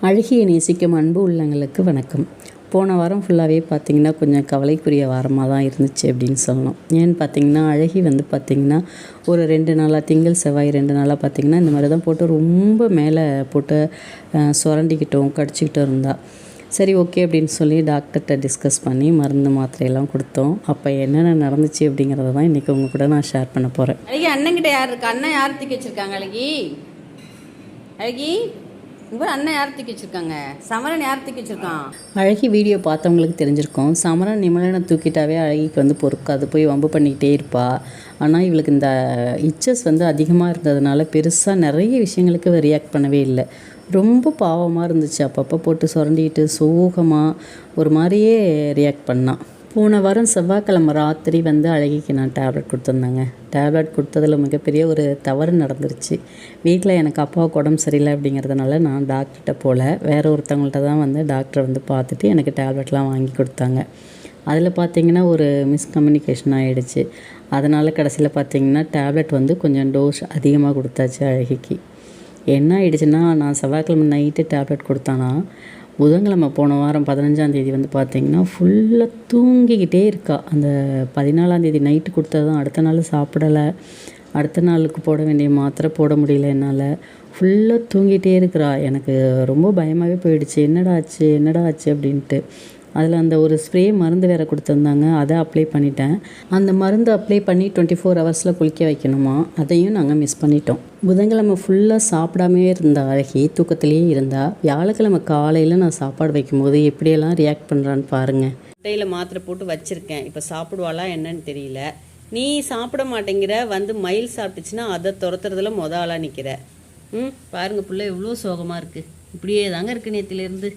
அழகியை நேசிக்கும் அன்பு உள்ளங்களுக்கு வணக்கம். போன வாரம் ஃபுல்லாகவே பார்த்திங்கன்னா கொஞ்சம் கவலைக்குரிய வாரமாக தான் இருந்துச்சு அப்படின்னு சொல்லணும். ஏன்னு பார்த்திங்கன்னா அழகி பார்த்திங்கன்னா ஒரு 2 நாளாக திங்கள் செவ்வாய் 2 நாளாக பார்த்திங்கன்னா இந்த மாதிரி தான் போட்டு ரொம்ப மேலே போட்டு சுரண்டிக்கிட்டோம் கடிச்சிக்கிட்டோம் இருந்தா. சரி ஓகே அப்படின்னு சொல்லி டாக்டர்கிட்ட டிஸ்கஸ் பண்ணி மருந்து மாத்திரையெல்லாம் கொடுத்தோம். அப்போ என்னென்ன நடந்துச்சு அப்படிங்கிறத தான் இன்றைக்கி உங்கள் கூட நான் ஷேர் பண்ண போகிறேன். அழகி அண்ணன்கிட்ட யார் இருக்கா? அண்ணன் யார் தூக்கி வச்சுருக்காங்க? அழகி அண்ணன் யார் தூக்கி வச்சுருக்காங்க? சமரன் யார் தூக்கி வச்சுருக்கான்? அழகி வீடியோ பார்த்தவங்களுக்கு தெரிஞ்சிருக்கும். சமரன் நிமலனை தூக்கிட்டாவே அழகிக்கு பொறுக்காது, போய் வம்பு பண்ணிக்கிட்டே இருப்பா. ஆனால் இவளுக்கு இந்த இச்சஸ் அதிகமாக இருந்ததுனால பெருசாக நிறைய விஷயங்களுக்கு ரியாக்ட் பண்ணவே இல்லை. ரொம்ப பாவமாக இருந்துச்சு. அப்பப்போ போட்டு சுரண்டிக்கிட்டு சோகமாக ஒரு மாதிரியே ரியாக்ட் பண்ணான். போன வாரம் செவ்வாய்க்கிழமை ராத்திரி அழகிக்கு நான் டேப்லெட் கொடுத்துருந்தேங்க. டேப்லெட் கொடுத்ததில் மிகப்பெரிய ஒரு தவறு நடந்துருச்சு. வீட்டில் எனக்கு அப்பாவுக்கு உடம்பு சரியில்லை அப்படிங்கிறதுனால நான் டாக்டர்கிட்ட போகல, வேறு ஒருத்தவங்கள்ட்ட தான் டாக்டர் பார்த்துட்டு எனக்கு டேப்லெட்லாம் வாங்கி கொடுத்தாங்க. அதில் பார்த்திங்கன்னா ஒரு மிஸ்கம்யூனிகேஷன் ஆகிடுச்சு. அதனால் கடைசியில் பார்த்திங்கன்னா டேப்லெட் கொஞ்சம் டோஸ் அதிகமாக கொடுத்தாச்சு அழகிக்கு. என்ன ஆகிடுச்சுன்னா, நான் செவ்வாய்க்கிழமை நைட்டு டேப்லெட் கொடுத்தானா புதன்கிழமை போன வாரம் 15ஆம் பார்த்திங்கன்னா ஃபுல்லாக தூங்கிக்கிட்டே இருக்கா. அந்த 14ஆம் நைட்டு கொடுத்தது தான் அடுத்த நாள் சாப்பிடலை. அடுத்த நாளுக்கு போட வேண்டிய மாத்திரை போட முடியல என்னால். ஃபுல்லாக தூங்கிட்டே இருக்கிறா. எனக்கு ரொம்ப பயமாகவே போயிடுச்சு. என்னடா ஆச்சு அப்படின்ட்டு. அதில் அந்த ஒரு ஸ்ப்ரே மருந்து வேறு கொடுத்துருந்தாங்க, அதை அப்ளை பண்ணிட்டேன். அந்த மருந்து அப்ளை பண்ணி 24 ஹவர்ஸில் குளிக்க வைக்கணுமா, அதையும் நாங்கள் மிஸ் பண்ணிட்டோம். புதன்கிழமை ஃபுல்லாக சாப்பிடாமே இருந்த அழகி தூக்கத்திலேயே இருந்தா. வியாழக்கிழமை காலையில் நான் சாப்பாடு வைக்கும்போது எப்படியெல்லாம் ரியாக்ட் பண்ணுறான்னு பாருங்கள். முட்டையில் மாத்திரை போட்டு வச்சுருக்கேன். இப்போ சாப்பிடுவாளா என்னன்னு தெரியல. நீ சாப்பிட மாட்டேங்கிற, மயில் சாப்பிட்டுச்சுன்னா அதை துரத்துறதுல ஆளாக நிற்கிற. பாருங்கள், பிள்ளை எவ்வளோ சோகமாக இருக்குது. இப்படியே தாங்க இருக்குது நேற்றுலேருந்து.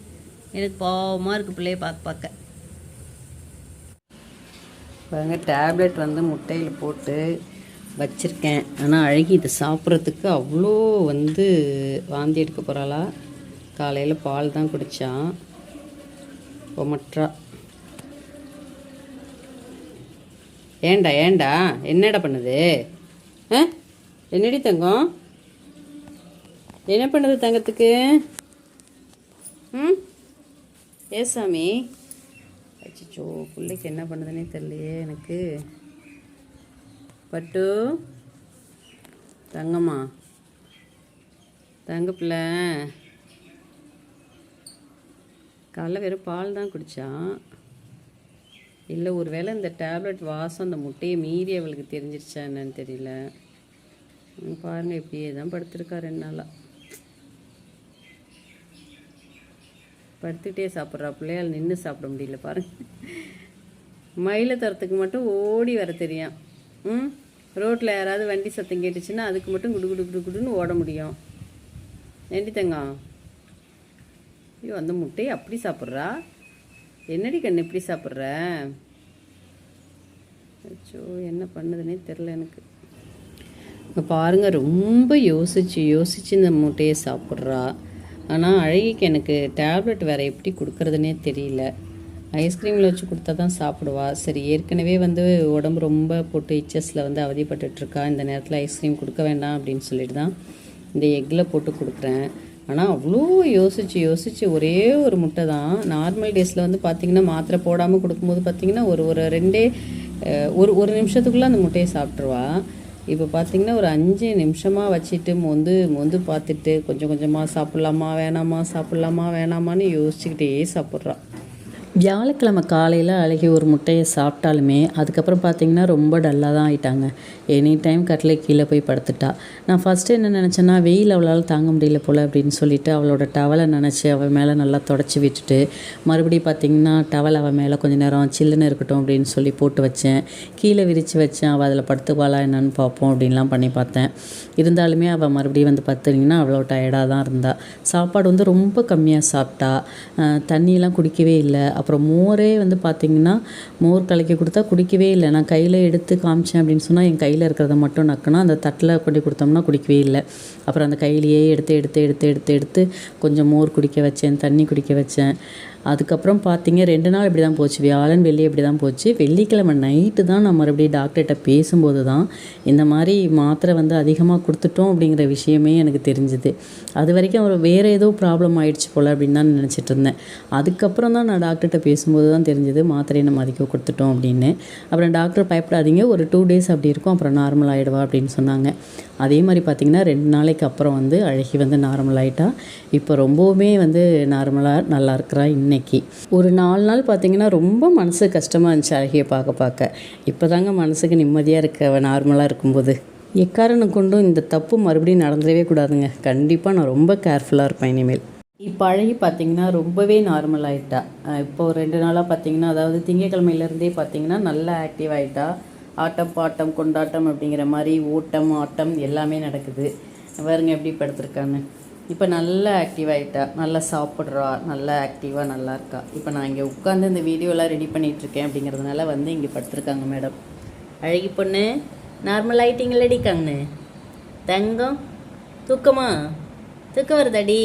எனக்கு பாவமாக இருக்குது பிள்ளைய பார்க்க. பாருங்க, டேப்லெட் முட்டையில் போட்டு வச்சுருக்கேன். ஆனால் அழகி இதை சாப்பிட்றதுக்கு அவ்வளோ வாந்தி எடுக்க போகிறாளா. காலையில் பால் தான் குடித்தான், பொமற்றா. ஏண்டா என்னடா பண்ணுது? என்னடி தங்கம், என்ன பண்ணுது தங்கத்துக்கு? சாமி, அச்சோ, பிள்ளைக்கு என்ன பண்ணுதுன்னே தெரியலையே எனக்கு. பட்டு தங்கம்மா, தங்க பிள்ளை காலைல வெறும் பால் தான் குடித்தான். இல்லை ஒரு வேளை இந்த டேப்லெட் வாசம் அந்த முட்டையை மீறி அவளுக்கு தெரிஞ்சிருச்சா என்னன்னு தெரியல. பாருங்கள், இப்படியே தான் படுத்துருக்கா 2 நாளாக. படுத்துக்கிட்டே சாப்பிட்றா. பிள்ளையால் நின்று சாப்பிட முடியல பாருங்கள். மயிலை தரத்துக்கு மட்டும் ஓடி வர தெரியும். ரோட்டில் யாராவது வண்டி சத்தம் கேட்டுச்சுன்னா அதுக்கு மட்டும் குடுன்னு ஓட முடியும். ஏண்டி தங்கம்? ஐயோ, அந்த முட்டையை அப்படி சாப்பிட்றா. என்னடி கண்ணு இப்படி சாப்பிட்ற? அச்சோ, என்ன பண்ணுதுன்னே தெரில எனக்கு. இப்போ பாருங்கள், ரொம்ப யோசிச்சு இந்த முட்டையை சாப்பிட்றா. ஆனால் அழகிக்கு எனக்கு டேப்லெட் வேறு எப்படி கொடுக்குறதுனே தெரியல. ஐஸ்கிரீமில் வச்சு கொடுத்தா தான் சாப்பிடுவா. சரி, ஏற்கனவே உடம்பு ரொம்ப போட்டு இச்சஸில் அவதிப்பட்டுருக்கா. இந்த நேரத்தில் ஐஸ்கிரீம் கொடுக்க வேண்டாம் அப்படின்னு சொல்லிட்டு தான் இந்த எக்கில் போட்டு கொடுக்குறேன். ஆனால் அவ்வளோ யோசிச்சு ஒரே ஒரு முட்டை தான். நார்மல் டேஸில் பார்த்திங்கன்னா மாத்திரை போடாமல் கொடுக்கும்போது பார்த்திங்கன்னா ஒரு நிமிஷத்துக்குள்ளே அந்த முட்டையை சாப்பிட்ருவா. இப்போ பார்த்திங்கன்னா ஒரு 5 நிமிஷமாக வச்சுட்டு மொந்து பார்த்துட்டு கொஞ்சம் கொஞ்சமாக சாப்பிட்லாமா வேணாமான்னு யோசிச்சுக்கிட்டே சாப்பிட்றா. வியாழக்கிழமை காலையில் அழகி ஒரு முட்டையை சாப்பிட்டாலுமே அதுக்கப்புறம் பார்த்திங்கன்னா ரொம்ப டல்லாக தான் ஆகிட்டாங்க. எனி டைம் கட்டில் கீழே போய் படுத்துட்டா. நான் ஃபஸ்ட்டு என்ன நினச்சேன்னா, வெயில் அவளால் தாங்க முடியல போல் அப்படின்னு சொல்லிவிட்டு அவளோட டவலை நினச்சி அவள் மேலே நல்லா தொடச்சி விட்டுட்டு மறுபடியும் பார்த்திங்கன்னா டவல் அவள் மேலே கொஞ்சம் நேரம் சில்லுன்னு இருக்கட்டும் அப்படின்னு சொல்லி போட்டு வச்சேன். கீழே விரித்து வச்சேன். அவள் அதில் படுத்துவாளா என்னன்னு பார்ப்போம் அப்படின்லாம் பண்ணி பார்த்தேன். இருந்தாலுமே அவள் மறுபடியும் பார்த்திங்கன்னா அவ்வளோ டயர்டாக தான் இருந்தாள். சாப்பாடு ரொம்ப கம்மியாக சாப்பிட்டா. தண்ணியெலாம் குடிக்கவே இல்லை. அப்புறம் மோரே வந்து பார்த்திங்கன்னா மோர் கலக்கி கொடுத்தா குடிக்கவே இல்லை. நான் கையில் எடுத்து காமிச்சேன் அப்படின்னு சொன்னால் என் கையில் இருக்கிறத மட்டும் நக்குனா அந்த தட்டில் கொண்டு கொடுத்தோம்னா குடிக்கவே இல்லை. அப்புறம் அந்த கையிலையே எடுத்து கொஞ்சம் மோர் குடிக்க வச்சேன், தண்ணி குடிக்க வச்சேன். அதுக்கப்புறம் பார்த்தீங்க 2 நாள் இப்படி தான் போச்சு. வியாழன் வெள்ளி இப்படி தான் போச்சு. வெள்ளிக்கிழமை நைட்டு தான் நான் மறுபடியும் டாக்டர்கிட்ட பேசும்போது தான் இந்த மாதிரி மாத்திரை வந்து அதிகமாக கொடுத்துட்டோம் அப்படிங்கிற விஷயமே எனக்கு தெரிஞ்சுது. அது வரைக்கும் அவர் வேறு ஏதோ ப்ராப்ளம் ஆயிடுச்சு போல் அப்படின்னு தான் நினச்சிட்டு இருந்தேன். அதுக்கப்புறம் தான் நான் டாக்டர்கிட்ட பேசும்போது தான் தெரிஞ்சுது மாத்திரையை நம்ம அதிகம் கொடுத்துட்டோம் அப்படின்னு. அப்புறம் டாக்டர் பயப்படாதீங்க, ஒரு 2 days அப்படி இருக்கும், அப்புறம் நார்மல் ஆகிடுவா அப்படின்னு சொன்னாங்க. அதே மாதிரி பார்த்திங்கன்னா 2 நாளைக்கு அப்புறம் வந்து அழகி வந்து நார்மல் ஆகிட்டா. இப்போ ரொம்பவுமே வந்து நார்மலாக நல்லா இருக்கிறா. இன்னைக்கு ஒரு 4 நாள் பார்த்திங்கன்னா ரொம்ப மனசு கஷ்டமாக இருந்துச்சு அழகியை பார்க்க. இப்போ தாங்க மனசுக்கு நிம்மதியாக இருக்க நார்மலாக இருக்கும்போது. எக்காரணம் கொண்டும் இந்த தப்பு மறுபடியும் நடந்துடவே கூடாதுங்க. கண்டிப்பாக நான் ரொம்ப கேர்ஃபுல்லாக இருப்பேன் இனிமேல். இப்போ அழகி பார்த்திங்கன்னா ரொம்பவே நார்மல் ஆகிட்டா. இப்போ 2 நாளாக பார்த்திங்கன்னா, அதாவது திங்கக்கிழமையிலேருந்தே பார்த்திங்கன்னா நல்லா ஆக்டிவ் ஆகிட்டா. ஆட்டம் பாட்டம் கொண்டாட்டம் அப்படிங்கிற மாதிரி ஓட்டம் ஆட்டம் எல்லாமே நடக்குது. பாருங்க எப்படி படுத்துருக்கான்னு. இப்போ நல்லா ஆக்டிவ் ஆகிட்டா, நல்லா சாப்பிட்றா, நல்லா ஆக்டிவாக நல்லா இருக்கா. இப்போ நான் இங்கே உட்காந்து இந்த வீடியோலாம் ரெடி பண்ணிகிட்ருக்கேன் அப்படிங்கிறதுனால வந்து இங்கே படுத்துருக்காங்க மேடம். அழகி பொண்ணு நார்மல் ஆகிட்டிங்களடி கண்ணு தங்கம்? தூக்கமா? தூக்கம் வருதாடி?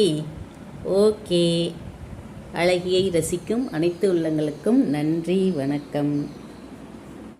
ஓகே. அழகியை ரசிக்கும் அனைத்து உள்ளங்களுக்கும் நன்றி, வணக்கம்.